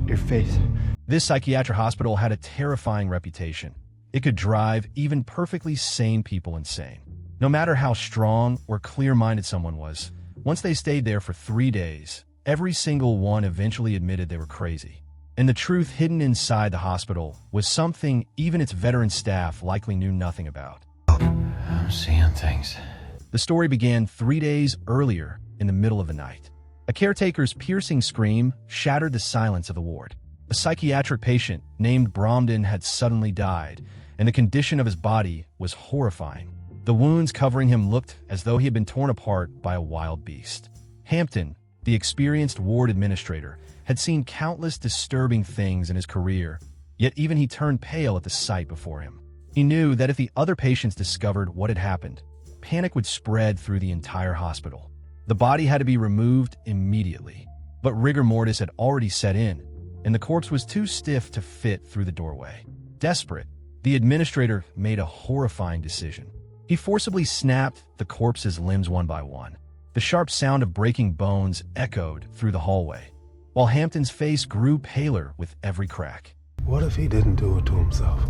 Your face. This psychiatric hospital had a terrifying reputation. It could drive even perfectly sane people insane. No matter how strong or clear-minded someone was, once they stayed there for 3 days, every single one eventually admitted they were crazy. And the truth hidden inside the hospital was something even its veteran staff likely knew nothing about. I'm seeing things. The story began 3 days earlier in the middle of the night. A caretaker's piercing scream shattered the silence of the ward. A psychiatric patient named Bromden had suddenly died, and the condition of his body was horrifying. The wounds covering him looked as though he had been torn apart by a wild beast. Hampton, the experienced ward administrator, had seen countless disturbing things in his career, yet even he turned pale at the sight before him. He knew that if the other patients discovered what had happened, panic would spread through the entire hospital. The body had to be removed immediately, but rigor mortis had already set in, and the corpse was too stiff to fit through the doorway. Desperate, the administrator made a horrifying decision. He forcibly snapped the corpse's limbs one by one. The sharp sound of breaking bones echoed through the hallway, while Hampton's face grew paler with every crack. What if he didn't do it to himself?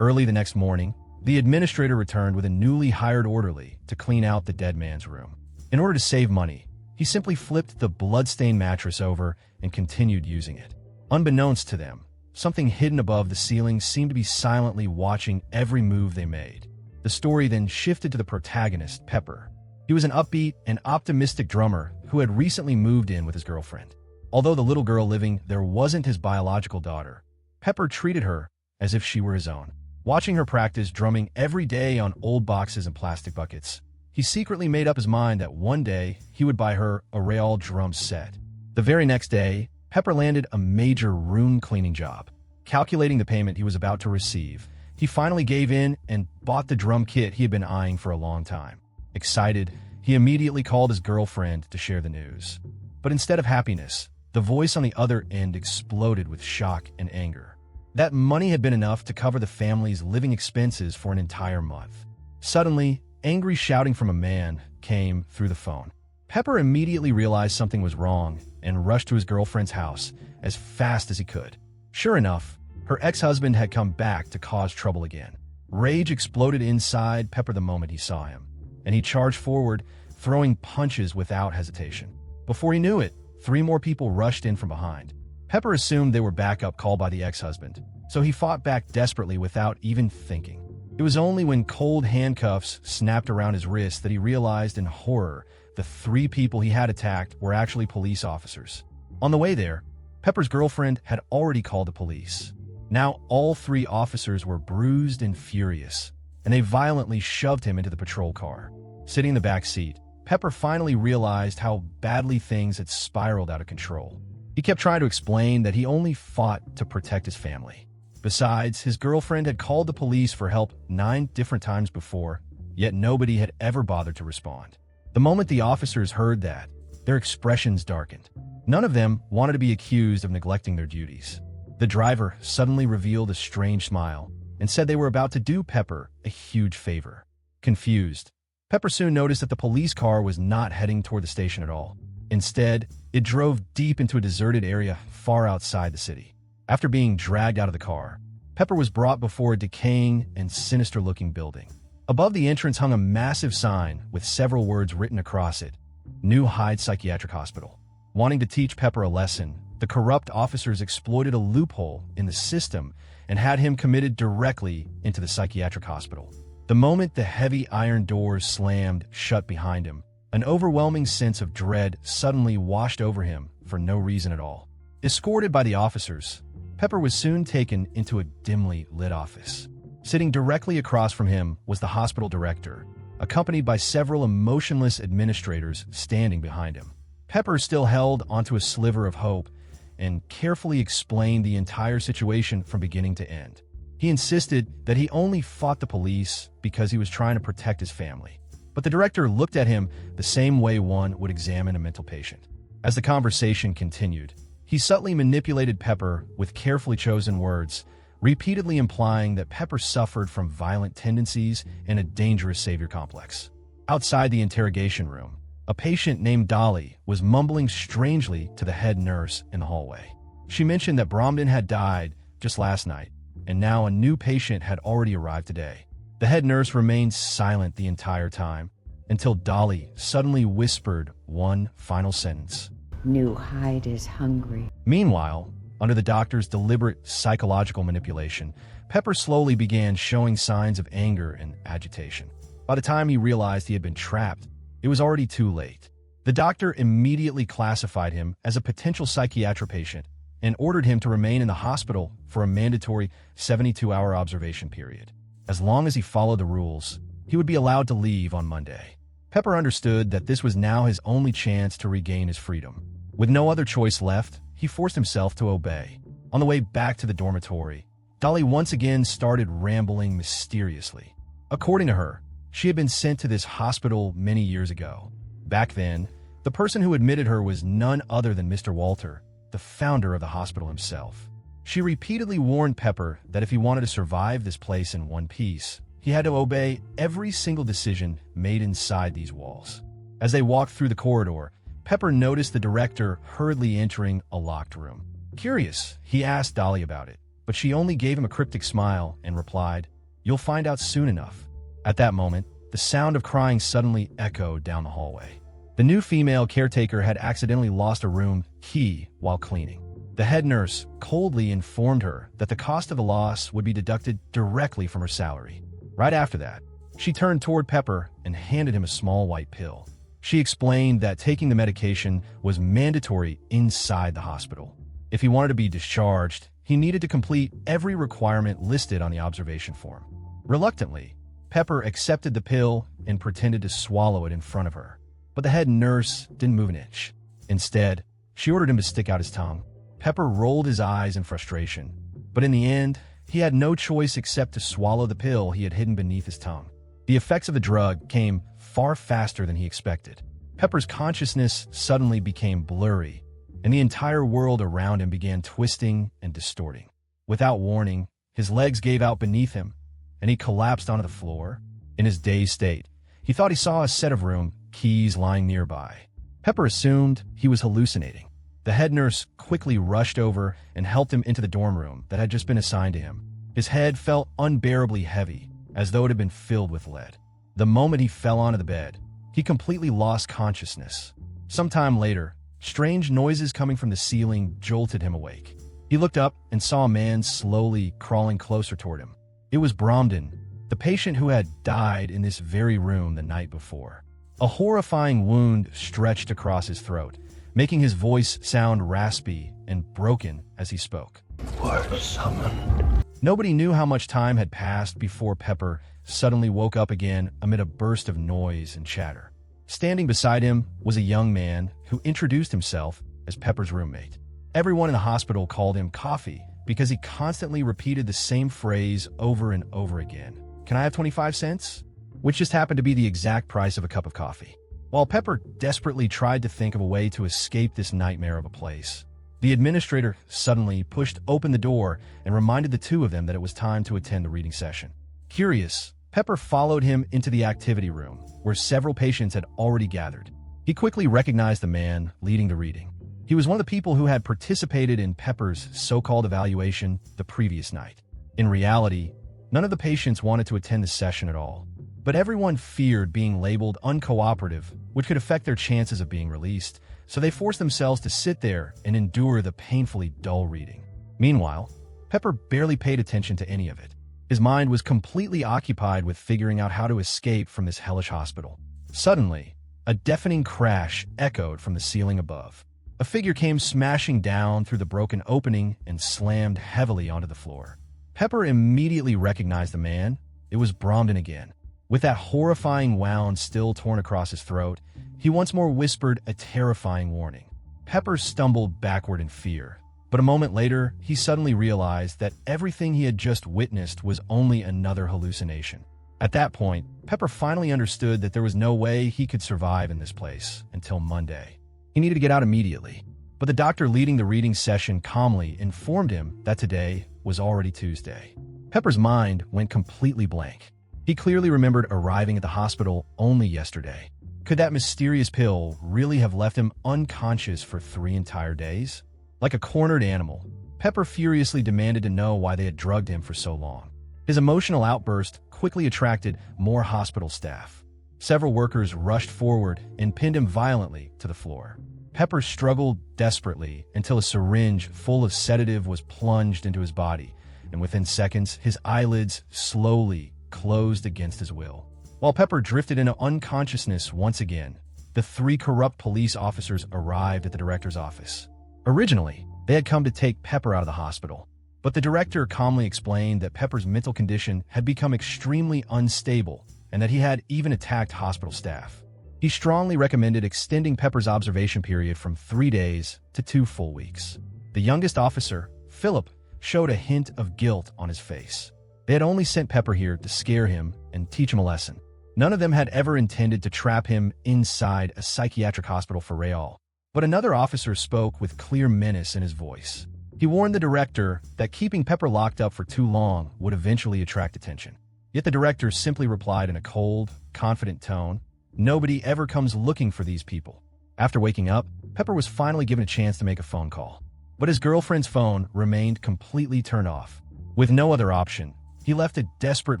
Early the next morning, the administrator returned with a newly hired orderly to clean out the dead man's room. In order to save money, he simply flipped the blood-stained mattress over and continued using it. Unbeknownst to them, something hidden above the ceiling seemed to be silently watching every move they made. The story then shifted to the protagonist, Pepper. He was an upbeat and optimistic drummer who had recently moved in with his girlfriend. Although the little girl living there wasn't his biological daughter, Pepper treated her as if she were his own. Watching her practice drumming every day on old boxes and plastic buckets, he secretly made up his mind that one day he would buy her a real drum set. The very next day, Pepper landed a major room cleaning job. Calculating the payment he was about to receive, he finally gave in and bought the drum kit he had been eyeing for a long time. Excited, he immediately called his girlfriend to share the news. But instead of happiness, the voice on the other end exploded with shock and anger. That money had been enough to cover the family's living expenses for an entire month. Suddenly, angry shouting from a man came through the phone. Pepper immediately realized something was wrong and rushed to his girlfriend's house as fast as he could. Sure enough, her ex-husband had come back to cause trouble again. Rage exploded inside Pepper the moment he saw him, and he charged forward, throwing punches without hesitation. Before he knew it, 3 more people rushed in from behind. Pepper assumed they were backup called by the ex-husband, so he fought back desperately without even thinking. It was only when cold handcuffs snapped around his wrist that he realized in horror the 3 people he had attacked were actually police officers. On the way there, Pepper's girlfriend had already called the police. Now all 3 officers were bruised and furious, and they violently shoved him into the patrol car. Sitting in the back seat, Pepper finally realized how badly things had spiraled out of control. He kept trying to explain that he only fought to protect his family. Besides, his girlfriend had called the police for help 9 different times before, yet nobody had ever bothered to respond. The moment the officers heard that, their expressions darkened. None of them wanted to be accused of neglecting their duties. The driver suddenly revealed a strange smile and said they were about to do Pepper a huge favor. Confused, Pepper soon noticed that the police car was not heading toward the station at all. Instead, it drove deep into a deserted area far outside the city. After being dragged out of the car, Pepper was brought before a decaying and sinister-looking building. Above the entrance hung a massive sign with several words written across it: New Hyde Psychiatric Hospital. Wanting to teach Pepper a lesson, the corrupt officers exploited a loophole in the system and had him committed directly into the psychiatric hospital. The moment the heavy iron doors slammed shut behind him, an overwhelming sense of dread suddenly washed over him for no reason at all. Escorted by the officers, Pepper was soon taken into a dimly lit office. Sitting directly across from him was the hospital director, accompanied by several emotionless administrators standing behind him. Pepper still held onto a sliver of hope and carefully explained the entire situation from beginning to end. He insisted that he only fought the police because he was trying to protect his family. But the director looked at him the same way one would examine a mental patient. As the conversation continued, he subtly manipulated Pepper with carefully chosen words, repeatedly implying that Pepper suffered from violent tendencies and a dangerous savior complex. Outside the interrogation room, a patient named Dolly was mumbling strangely to the head nurse in the hallway. She mentioned that Bromden had died just last night, and now a new patient had already arrived today. The head nurse remained silent the entire time, until Dolly suddenly whispered one final sentence. New Hyde is hungry. Meanwhile, under the doctor's deliberate psychological manipulation, Pepper slowly began showing signs of anger and agitation. By the time he realized he had been trapped, it was already too late. The doctor immediately classified him as a potential psychiatric patient and ordered him to remain in the hospital for a mandatory 72-hour observation period. As long as he followed the rules, he would be allowed to leave on Monday. Pepper understood that this was now his only chance to regain his freedom. With no other choice left, he forced himself to obey. On the way back to the dormitory, Dolly once again started rambling mysteriously. According to her, she had been sent to this hospital many years ago. Back then, the person who admitted her was none other than Mr. Walter, the founder of the hospital himself. She repeatedly warned Pepper that if he wanted to survive this place in one piece, he had to obey every single decision made inside these walls. As they walked through the corridor, Pepper noticed the director hurriedly entering a locked room. Curious, he asked Dolly about it, but she only gave him a cryptic smile and replied, "You'll find out soon enough." At that moment, the sound of crying suddenly echoed down the hallway. The new female caretaker had accidentally lost a room key while cleaning. The head nurse coldly informed her that the cost of the loss would be deducted directly from her salary. Right after that, she turned toward Pepper and handed him a small white pill. She explained that taking the medication was mandatory inside the hospital. If he wanted to be discharged, he needed to complete every requirement listed on the observation form. Reluctantly, Pepper accepted the pill and pretended to swallow it in front of her. But the head nurse didn't move an inch. Instead, she ordered him to stick out his tongue. Pepper rolled his eyes in frustration, but in the end, he had no choice except to swallow the pill he had hidden beneath his tongue. The effects of the drug came far faster than he expected. Pepper's consciousness suddenly became blurry, and the entire world around him began twisting and distorting. Without warning, his legs gave out beneath him, and he collapsed onto the floor. In his dazed state, he thought he saw a set of room keys lying nearby. Pepper assumed he was hallucinating. The head nurse quickly rushed over and helped him into the dorm room that had just been assigned to him. His head felt unbearably heavy, as though it had been filled with lead. The moment he fell onto the bed, he completely lost consciousness. Sometime later, strange noises coming from the ceiling jolted him awake. He looked up and saw a man slowly crawling closer toward him. It was Bromden, the patient who had died in this very room the night before. A horrifying wound stretched across his throat, making his voice sound raspy and broken as he spoke. Word summoned. Nobody knew how much time had passed before Pepper suddenly woke up again amid a burst of noise and chatter. Standing beside him was a young man who introduced himself as Pepper's roommate. Everyone in the hospital called him Coffee because he constantly repeated the same phrase over and over again. "Can I have 25 cents?" Which just happened to be the exact price of a cup of coffee. While Pepper desperately tried to think of a way to escape this nightmare of a place, the administrator suddenly pushed open the door and reminded the two of them that it was time to attend the reading session. Curious, Pepper followed him into the activity room, where several patients had already gathered. He quickly recognized the man leading the reading. He was one of the people who had participated in Pepper's so-called evaluation the previous night. In reality, none of the patients wanted to attend the session at all, but everyone feared being labeled uncooperative, which could affect their chances of being released, so they forced themselves to sit there and endure the painfully dull reading. Meanwhile, Pepper barely paid attention to any of it. His mind was completely occupied with figuring out how to escape from this hellish hospital. Suddenly, a deafening crash echoed from the ceiling above. A figure came smashing down through the broken opening and slammed heavily onto the floor. Pepper immediately recognized the man. It was Bromden again. With that horrifying wound still torn across his throat, he once more whispered a terrifying warning. Pepper stumbled backward in fear, but a moment later, he suddenly realized that everything he had just witnessed was only another hallucination. At that point, Pepper finally understood that there was no way he could survive in this place until Monday. He needed to get out immediately, but the doctor leading the reading session calmly informed him that today was already Tuesday. Pepper's mind went completely blank. He clearly remembered arriving at the hospital only yesterday. Could that mysterious pill really have left him unconscious for 3 entire days? Like a cornered animal, Pepper furiously demanded to know why they had drugged him for so long. His emotional outburst quickly attracted more hospital staff. Several workers rushed forward and pinned him violently to the floor. Pepper struggled desperately until a syringe full of sedative was plunged into his body, and within seconds, his eyelids slowly closed against his will. While Pepper drifted into unconsciousness once again, the three corrupt police officers arrived at the director's office. Originally, they had come to take Pepper out of the hospital, but the director calmly explained that Pepper's mental condition had become extremely unstable and that he had even attacked hospital staff. He strongly recommended extending Pepper's observation period from 3 days to 2 full weeks. The youngest officer, Philip, showed a hint of guilt on his face. They had only sent Pepper here to scare him and teach him a lesson. None of them had ever intended to trap him inside a psychiatric hospital for real. But another officer spoke with clear menace in his voice. He warned the director that keeping Pepper locked up for too long would eventually attract attention. Yet the director simply replied in a cold, confident tone, "Nobody ever comes looking for these people." After waking up, Pepper was finally given a chance to make a phone call. But his girlfriend's phone remained completely turned off. With no other option, he left a desperate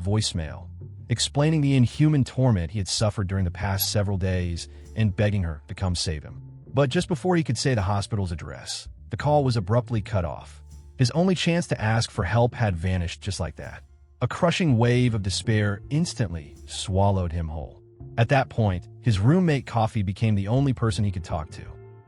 voicemail, explaining the inhuman torment he had suffered during the past several days and begging her to come save him. But just before he could say the hospital's address, the call was abruptly cut off. His only chance to ask for help had vanished just like that. A crushing wave of despair instantly swallowed him whole. At that point, his roommate Coffee became the only person he could talk to.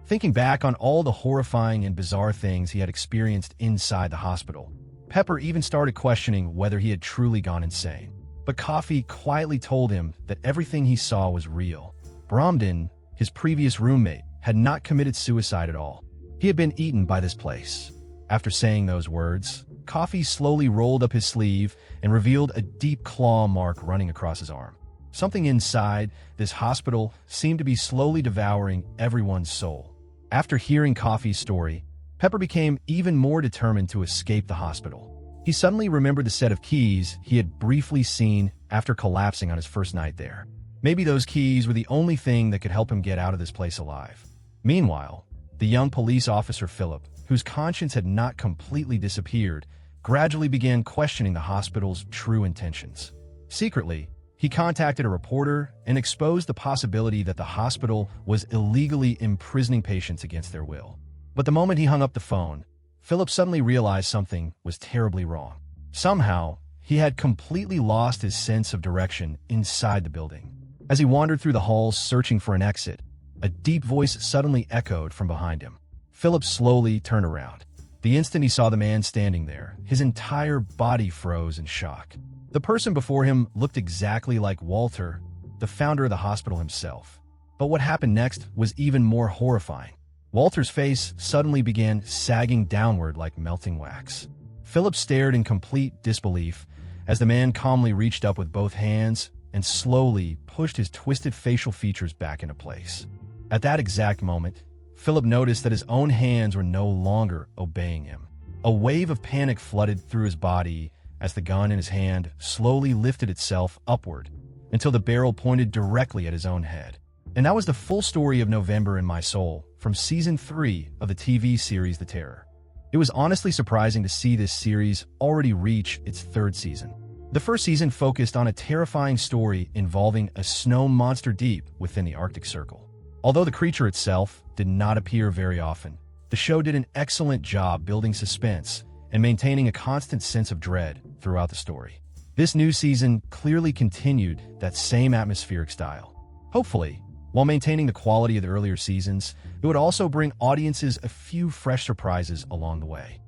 Thinking back on all the horrifying and bizarre things he had experienced inside the hospital, Pepper even started questioning whether he had truly gone insane. But Coffee quietly told him that everything he saw was real. Bromden, his previous roommate, had not committed suicide at all. He had been eaten by this place. After saying those words, Coffee slowly rolled up his sleeve and revealed a deep claw mark running across his arm. Something inside this hospital seemed to be slowly devouring everyone's soul. After hearing Coffee's story, Pepper became even more determined to escape the hospital. He suddenly remembered the set of keys he had briefly seen after collapsing on his first night there. Maybe those keys were the only thing that could help him get out of this place alive. Meanwhile, the young police officer Philip, whose conscience had not completely disappeared, gradually began questioning the hospital's true intentions. Secretly, he contacted a reporter and exposed the possibility that the hospital was illegally imprisoning patients against their will. But the moment he hung up the phone, Philip suddenly realized something was terribly wrong. Somehow, he had completely lost his sense of direction inside the building. As he wandered through the halls searching for an exit, a deep voice suddenly echoed from behind him. Philip slowly turned around. The instant he saw the man standing there, his entire body froze in shock. The person before him looked exactly like Walter, the founder of the hospital himself. But what happened next was even more horrifying. Walter's face suddenly began sagging downward like melting wax. Philip stared in complete disbelief as the man calmly reached up with both hands and slowly pushed his twisted facial features back into place. At that exact moment, Philip noticed that his own hands were no longer obeying him. A wave of panic flooded through his body as the gun in his hand slowly lifted itself upward until the barrel pointed directly at his own head. And that was the full story of November in My Soul from Season 3 of the TV series The Terror. It was honestly surprising to see this series already reach its 3rd season. The first season focused on a terrifying story involving a snow monster deep within the Arctic Circle. Although the creature itself did not appear very often, the show did an excellent job building suspense and maintaining a constant sense of dread throughout the story. This new season clearly continued that same atmospheric style. Hopefully, while maintaining the quality of the earlier seasons, it would also bring audiences a few fresh surprises along the way.